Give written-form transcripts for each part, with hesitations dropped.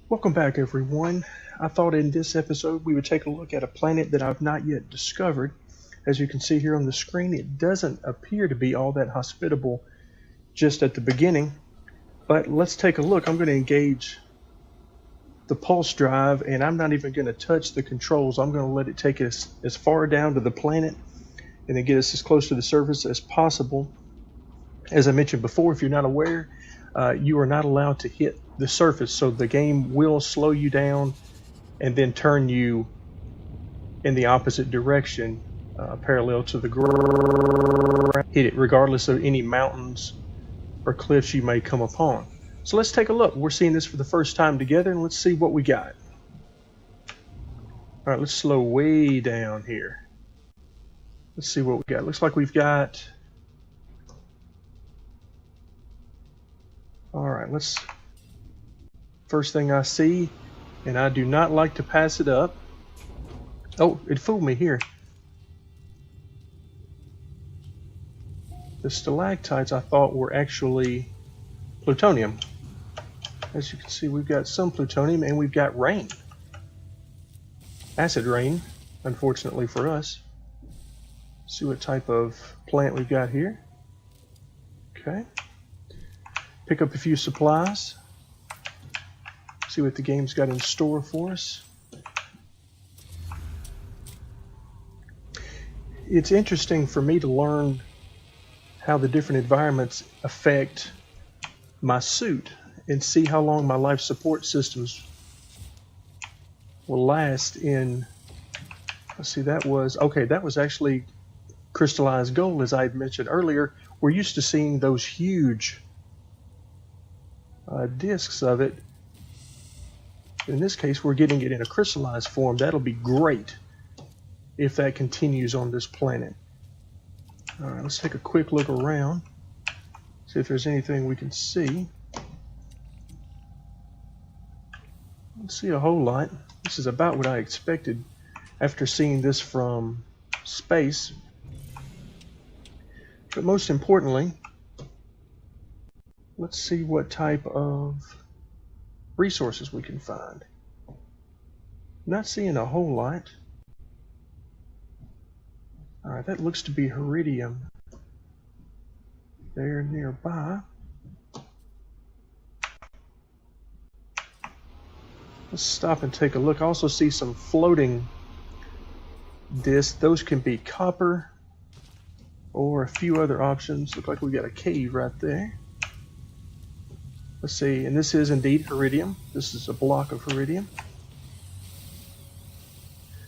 Welcome back, everyone. I thought in this episode we would take a look at a planet that I've not yet discovered. As you can see here on the screen, it doesn't appear to be all that hospitable just at the beginning, but let's take a look. I'm going to engage the pulse drive, and I'm not even going to touch the controls. I'm going to let it take us as far down to the planet and then get us as close to the surface as possible. As I mentioned before, if you're not aware, you are not allowed to hit the surface, so the game will slow you down and then turn you in the opposite direction, parallel to the ground. Hit it regardless of any mountains or cliffs you may come upon. So let's take a look. We're seeing this for the first time together, and let's see what we got. All right, let's slow way down here. Let's see what we got. Looks like we've got... All right, let's... First thing I see, and I do not like to pass it up. Oh, it fooled me here. The stalactites I thought were actually plutonium. As you can see, we've got some plutonium and we've got rain. Acid rain, unfortunately for us. See what type of plant we've got here. Okay. Pick up a few supplies. See what the game's got in store for us. It's interesting for me to learn how the different environments affect my suit and see how long my life support systems will last in. Let's see, that was actually crystallized gold, as I had mentioned earlier. We're used to seeing those huge discs of it. In this case, we're getting it in a crystallized form. That'll be great if that continues on this planet. All right, let's take a quick look around, see if there's anything we can see. Let's see a whole lot. This is about what I expected after seeing this from space. But most importantly, let's see what type of resources we can find. Not seeing a whole lot. Alright, that looks to be iridium there nearby. Let's stop and take a look. I also see some floating discs. Those can be copper or a few other options. Look like we got a cave right there. Let's see, and this is indeed iridium. This is a block of iridium.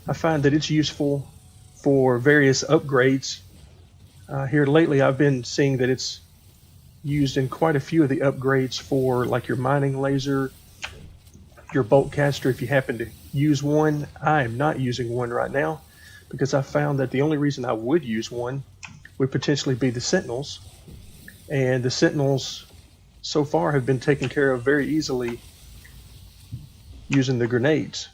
I find that it's useful for various upgrades. Here lately I've been seeing that it's used in quite a few of the upgrades for like your mining laser, your bolt caster if you happen to use one. I am not using one right now because I found that the only reason I would use one would potentially be the Sentinels, and the Sentinels so far have been taken care of very easily using the grenades.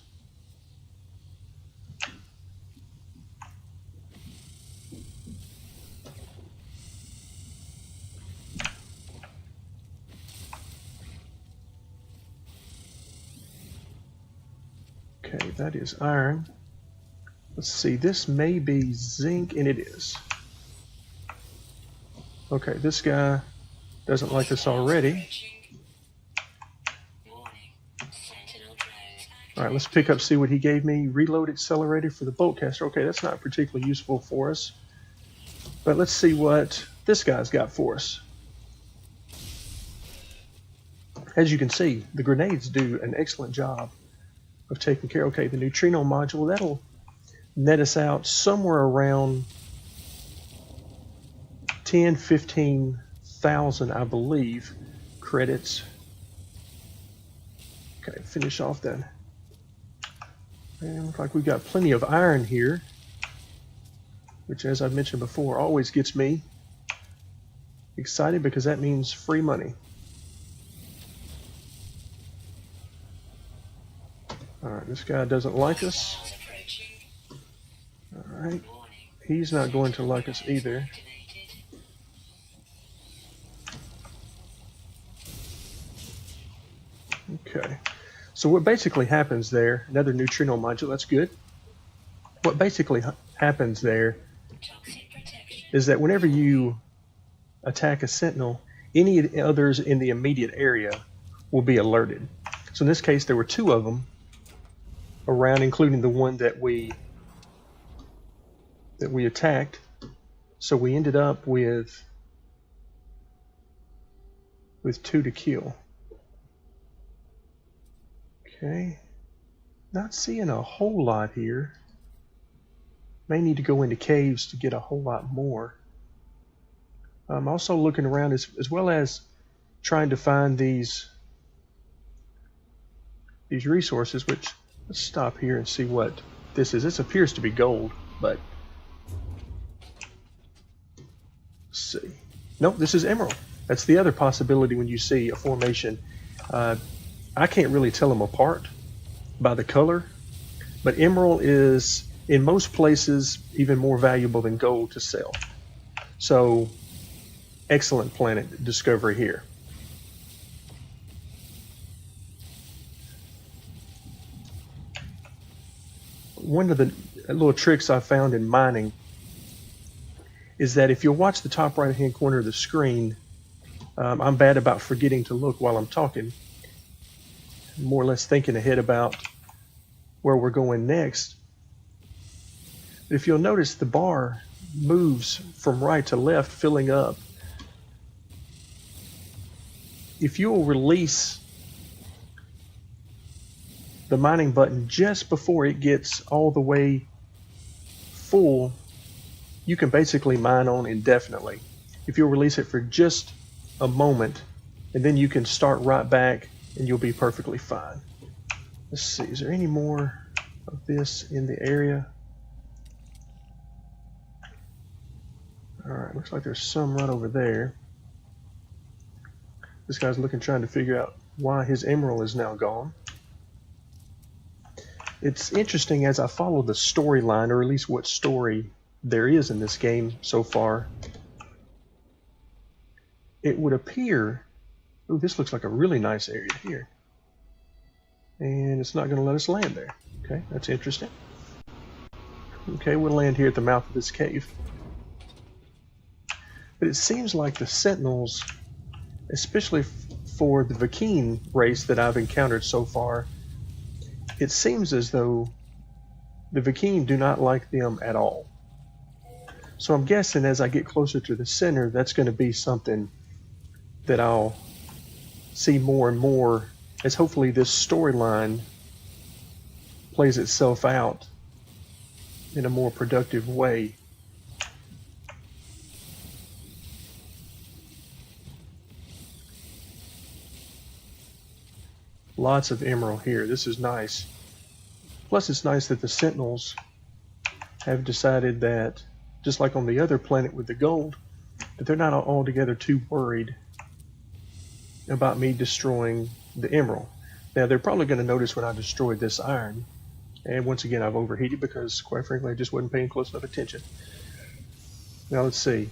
Okay, that is iron. Let's see, this may be zinc, and it is. Okay, this guy doesn't like us already. Alright, let's pick up, see what he gave me. Reload accelerator for the bolt caster. Okay, that's not particularly useful for us. But let's see what this guy's got for us. As you can see, the grenades do an excellent job of taking care. Okay, the neutrino module, that'll net us out somewhere around 15,000, I believe, credits. Okay, finish off that. And looks like we've got plenty of iron here, which, as I mentioned before, always gets me excited because that means free money. Alright, this guy doesn't like us. Alright, he's not going to like us either. Okay, So what basically happens there, another neutrino module, that's good. What basically happens there is that whenever you attack a sentinel, any others in the immediate area will be alerted. So in this case, there were 2 of them around, including the one that we attacked. So we ended up with 2 to kill. Okay, not seeing a whole lot here. May need to go into caves to get a whole lot more. I'm also looking around as well as trying to find these resources, which, let's stop here and see what this is. This appears to be gold, but let's see. Nope, this is emerald. That's the other possibility when you see a formation. I can't really tell them apart by the color, but emerald is in most places even more valuable than gold to sell. So excellent planet discovery here. One of the little tricks I found in mining is that if you'll watch the top right hand corner of the screen, I'm bad about forgetting to look while I'm talking, more or less thinking ahead about where we're going next. If you'll notice, the bar moves from right to left, filling up. If you'll release the mining button just before it gets all the way full, you can basically mine on indefinitely. If you'll release it for just a moment, and then you can start right back and you'll be perfectly fine. Let's see, is there any more of this in the area? Alright, looks like there's some right over there. This guy's trying to figure out why his emerald is now gone. It's interesting as I follow the storyline, or at least what story there is in this game so far. It would appear, ooh, this looks like a really nice area here. And it's not going to let us land there. Okay, that's interesting. Okay, we'll land here at the mouth of this cave. But it seems like the sentinels, especially for the Vakeen race that I've encountered so far, it seems as though the Vakeen do not like them at all. So I'm guessing as I get closer to the center, that's going to be something that I'll see more and more as hopefully this storyline plays itself out in a more productive way. Lots of emerald here. This is nice. Plus it's nice that the sentinels have decided that, just like on the other planet with the gold, that they're not altogether too worried about me destroying the emerald. Now they're probably going to notice when I destroyed this iron, and once again I've overheated because quite frankly I just wasn't paying close enough attention. Now let's see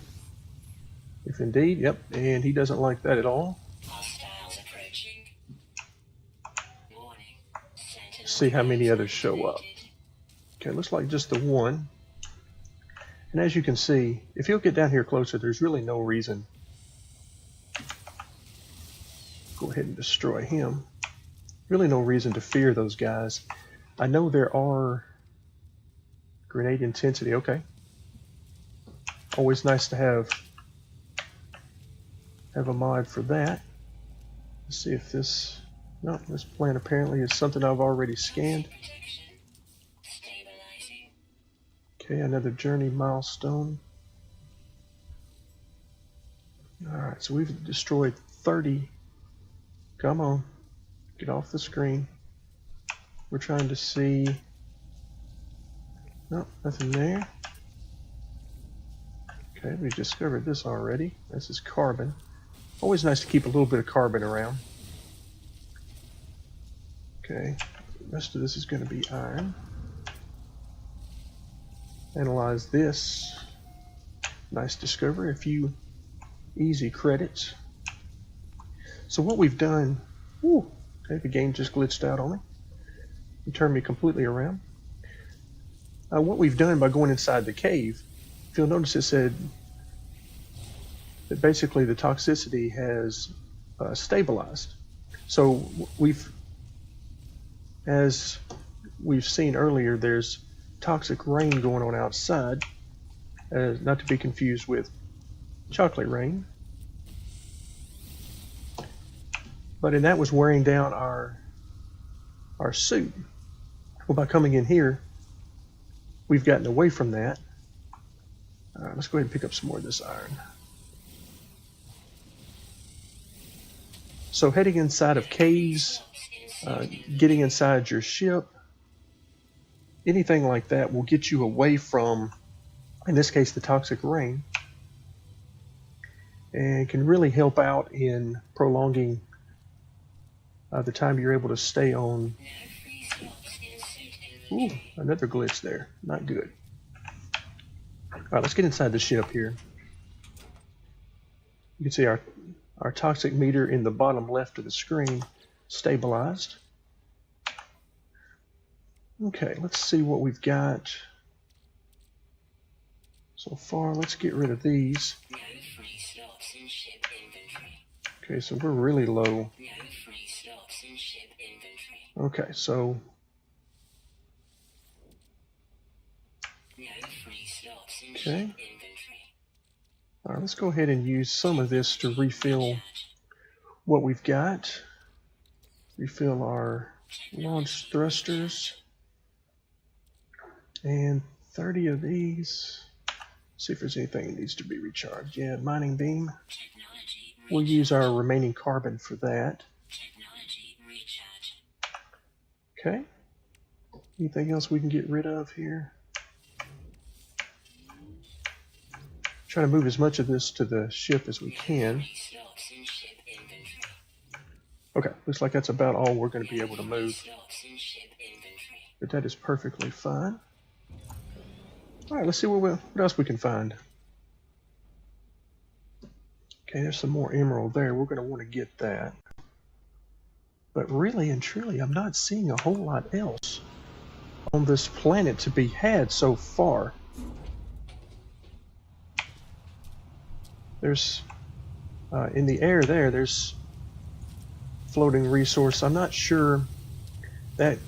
if indeed, yep, and he doesn't like that at all. Let's see how many others show up. Okay, looks like just the one. And as you can see, if you'll get down here closer, there's really no reason. Go ahead and destroy him. Really no reason to fear those guys. I know there are grenade intensity. Okay. Always nice to have a mod for that. Let's see if this... No, this plant apparently is something I've already scanned. Okay, another journey milestone. Alright, so we've destroyed 30. Come on, get off the screen. We're trying to see... Nope, nothing there. Okay, we discovered this already. This is carbon. Always nice to keep a little bit of carbon around. Okay, the rest of this is going to be iron. Analyze this. Nice discovery, a few easy credits. So what we've done, Okay, the game just glitched out on me and turned me completely around. What we've done by going inside the cave, if you'll notice, it said that basically the toxicity has stabilized. So as we've seen earlier, there's toxic rain going on outside, not to be confused with chocolate rain. And that was wearing down our suit. Well, by coming in here, we've gotten away from that. All right, let's go ahead and pick up some more of this iron. So heading inside of caves, getting inside your ship, anything like that will get you away from, in this case, the toxic rain, and can really help out in prolonging the time you're able to stay on. Ooh, another glitch there. Not good. All right, let's get inside the ship here. You can see our toxic meter in the bottom left of the screen stabilized. Okay, let's see what we've got so far. Let's get rid of these. Okay, so we're really low. Okay, so okay. All right, let's go ahead and use some of this to refill what we've got. Refill our launch thrusters. And 30 of these. See if there's anything that needs to be recharged. Yeah, mining beam. We'll use our remaining carbon for that. Okay. Anything else we can get rid of here? Try to move as much of this to the ship as we can. Okay, looks like that's about all we're going to be able to move. But that is perfectly fine. All right, let's see what else we can find. Okay, there's some more emerald there. We're going to want to get that. But really and truly, I'm not seeing a whole lot else on this planet to be had so far. There's, in the air there's floating resource. I'm not sure. That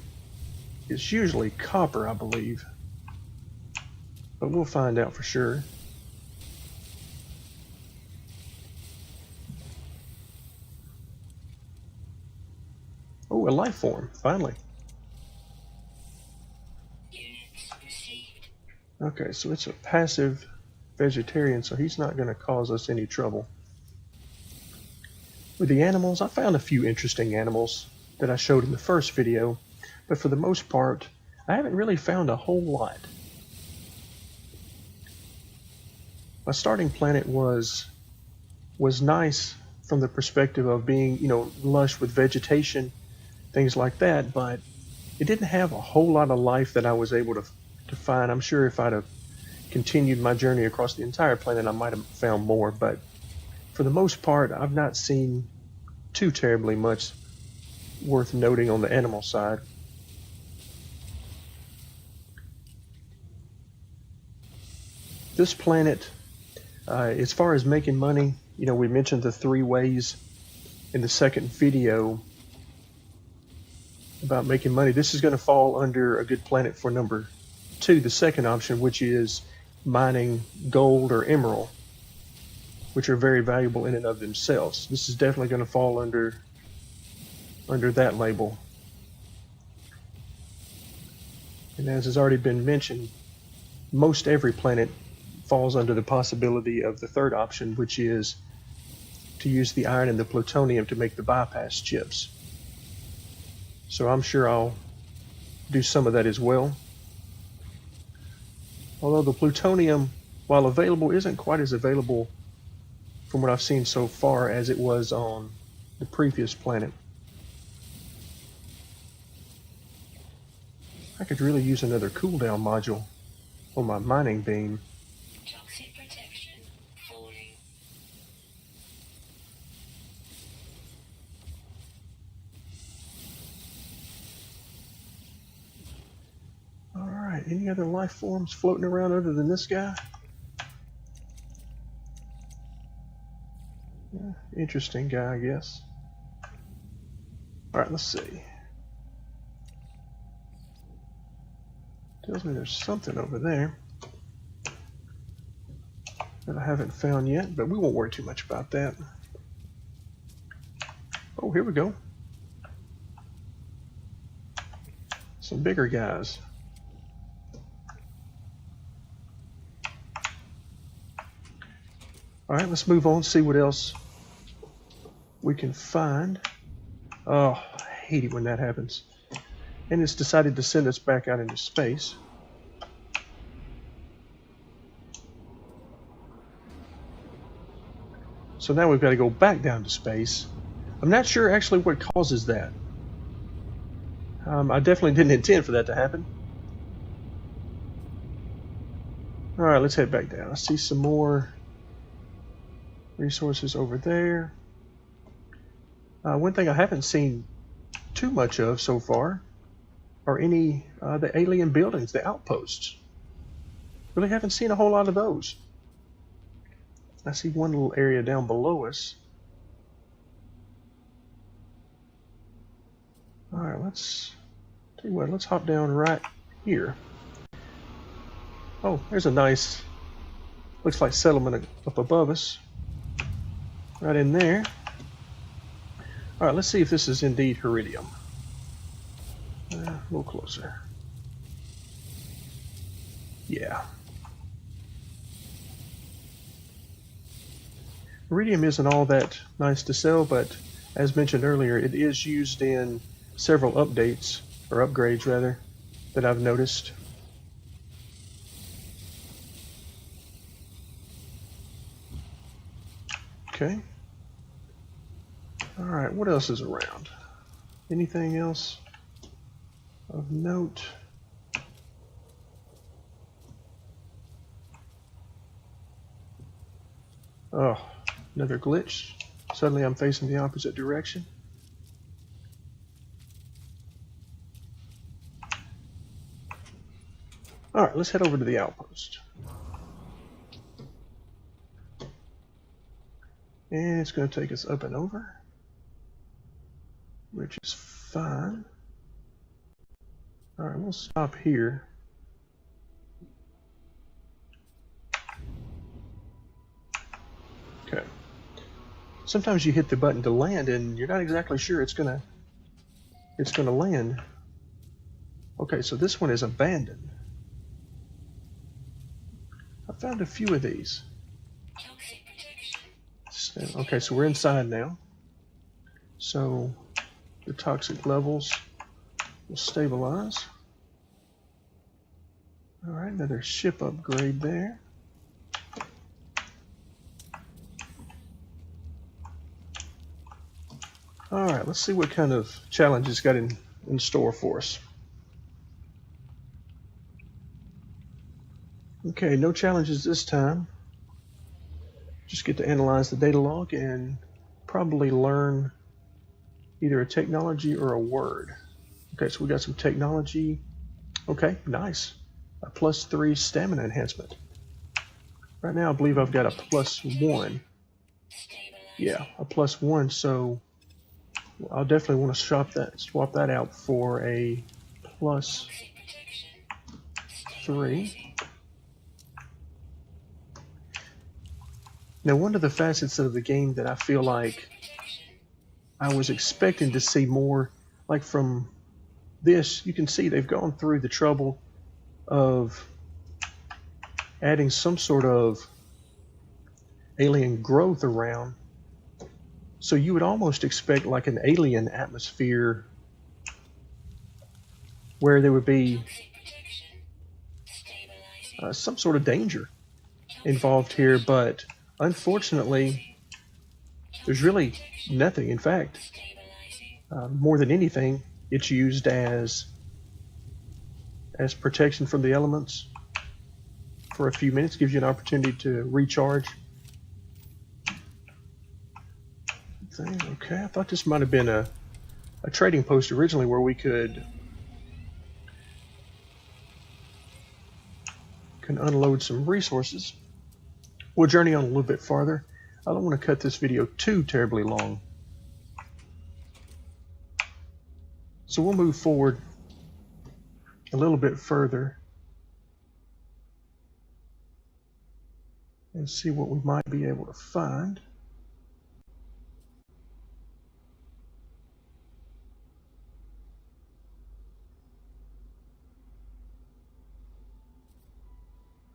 is usually copper, I believe. But we'll find out for sure. Oh, a life form, finally. Okay, so it's a passive vegetarian, so he's not going to cause us any trouble. With the animals, I found a few interesting animals that I showed in the first video, but for the most part, I haven't really found a whole lot. My starting planet was nice from the perspective of being, lush with vegetation, things like that, but it didn't have a whole lot of life that I was able to find. I'm sure if I'd have continued my journey across the entire planet, I might have found more, but for the most part, I've not seen too terribly much worth noting on the animal side. This planet, as far as making money, we mentioned the 3 ways in the second video about making money. This is going to fall under a good planet for number 2, the second option, which is mining gold or emerald, which are very valuable in and of themselves. This is definitely going to fall under that label. And as has already been mentioned, most every planet falls under the possibility of the third option, which is to use the iron and the plutonium to make the bypass chips. So I'm sure I'll do some of that as well. Although the plutonium, while available, isn't quite as available from what I've seen so far as it was on the previous planet. I could really use another cooldown module on my mining beam. Toxic protection falling. any other life forms floating around other than this guy? Yeah, interesting guy, I guess. Alright, let's see. Tells me there's something over there that I haven't found yet, but we won't worry too much about that. Oh, here we go. Some bigger guys. Alright, let's move on, see what else we can find. Oh, I hate it when that happens. And it's decided to send us back out into space. So now we've got to go back down to space. I'm not sure actually what causes that. I definitely didn't intend for that to happen. Alright, let's head back down. I see some more resources over there. One thing I haven't seen too much of so far are any the alien buildings, the outposts. Really haven't seen a whole lot of those. I see one little area down below us. Alright, let's tell you what, let's hop down right here. Oh, there's a nice, looks like settlement up above us. Right in there. Alright, let's see if this is indeed Iridium. A little closer. Yeah. Iridium isn't all that nice to sell, but as mentioned earlier, it is used in several updates, or upgrades rather, that I've noticed. Okay. Alright, what else is around? Anything else of note? Oh, another glitch. Suddenly I'm facing the opposite direction. Alright, let's head over to the outpost. And it's going to take us up and over, which is fine. Alright, we'll stop here. Okay. Sometimes you hit the button to land and you're not exactly sure it's gonna land. Okay, so this one is abandoned. I found a few of these. Okay, so we're inside now. So the toxic levels will stabilize. Alright, another ship upgrade there. Alright, let's see what kind of challenge it's got in store for us. Okay, no challenges this time. Just get to analyze the data log and probably learn either a technology or a word. Okay, so we got some technology. Okay, nice. A +3 stamina enhancement. Right now I believe I've got a +1. Yeah, a +1, so I'll definitely want to swap that out for a +3. Now, one of the facets of the game that I feel like I was expecting to see more, like from this, you can see they've gone through the trouble of adding some sort of alien growth around. So you would almost expect like an alien atmosphere where there would be some sort of danger involved here, but unfortunately there's really nothing. In fact, more than anything, it's used as protection from the elements for a few minutes, gives you an opportunity to recharge. Okay, I thought this might have been a trading post originally where we could can unload some resources. We'll journey on a little bit farther. I don't want to cut this video too terribly long. So we'll move forward a little bit further and see what we might be able to find.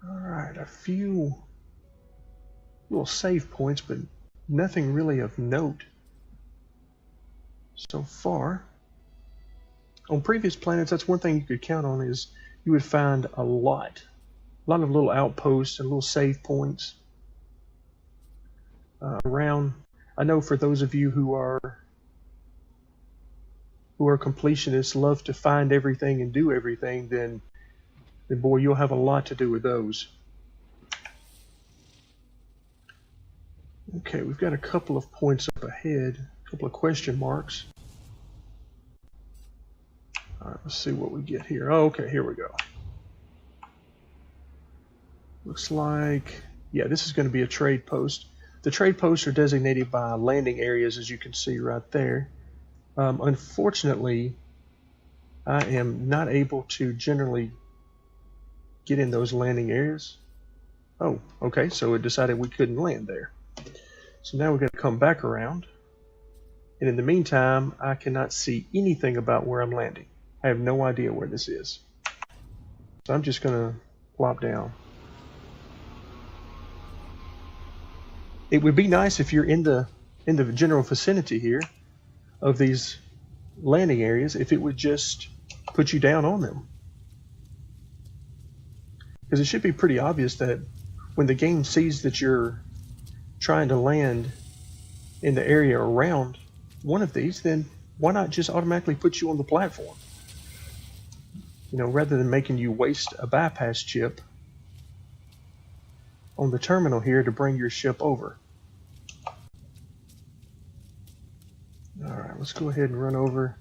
Alright, a few little save points, but nothing really of note so far. On previous planets, that's one thing you could count on, is you would find a lot of little outposts and little save points around. I know for those of you who are completionists, love to find everything and do everything, then boy, you'll have a lot to do with those. Okay, we've got a couple of points up ahead, a couple of question marks. Alright, let's see what we get here. Oh, okay, here we go. Looks like, yeah, this is going to be a trade post. The trade posts are designated by landing areas, as you can see right there. Unfortunately, I am not able to generally get in those landing areas. Oh, okay, so it decided we couldn't land there. So now we're going to come back around. And in the meantime, I cannot see anything about where I'm landing. I have no idea where this is. So I'm just going to plop down. It would be nice if you're in the general vicinity here of these landing areas, if it would just put you down on them. Because it should be pretty obvious that when the game sees that you're trying to land in the area around one of these, then why not just automatically put you on the platform? You know, rather than making you waste a bypass chip on the terminal here to bring your ship over. Alright, let's go ahead and run over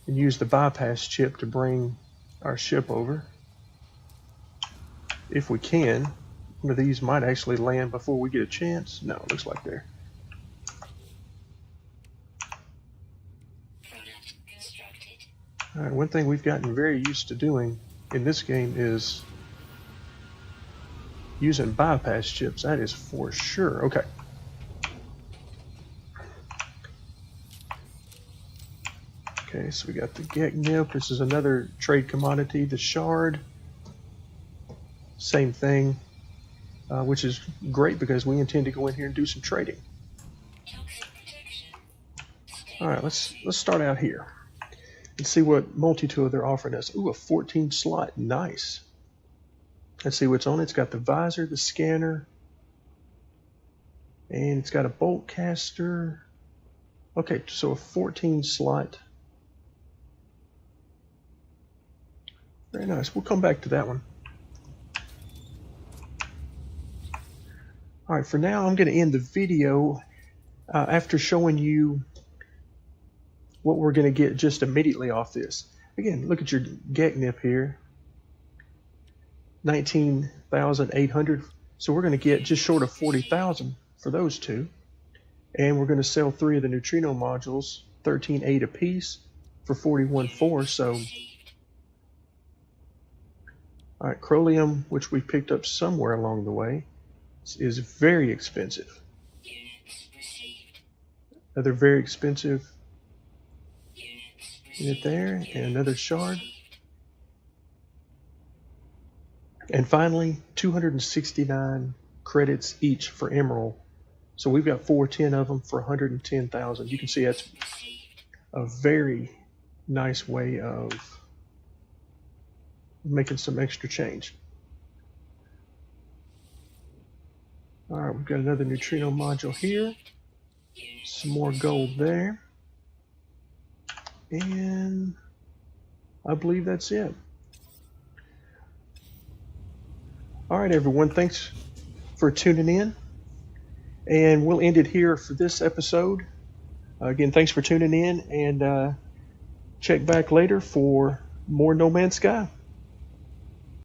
and use the bypass chip to bring our ship over. If we can. One of these might actually land before we get a chance. No, it looks like there. Alright, one thing we've gotten very used to doing in this game is using bypass chips. That is for sure. Okay. Okay, so we got the Geknip. This is another trade commodity. The shard. Same thing. Which is great because we intend to go in here and do some trading. Alright, let's start out here and see what multi-tool they're offering us. Ooh, a 14 slot. Nice. Let's see what's on it. It's got the visor, the scanner, and it's got a bolt caster. Okay, so a 14 slot. Very nice. We'll come back to that one. Alright, for now I'm going to end the video after showing you what we're going to get just immediately off this. Again, look at your Geknip here. 19,800. So we're going to get just short of 40,000 for those two. And we're going to sell 3 of the neutrino modules, 13.8 apiece for 41.4. So, alright, Crolium, which we picked up somewhere along the way, is very expensive. Another very expensive unit there, and another shard. And finally, 269 credits each for Emeril. So we've got 410 of them for 110,000. You can see that's a very nice way of making some extra change. Alright, we've got another neutrino module here. Some more gold there. And I believe that's it. Alright everyone, thanks for tuning in. And we'll end it here for this episode. Again, thanks for tuning in, and check back later for more No Man's Sky.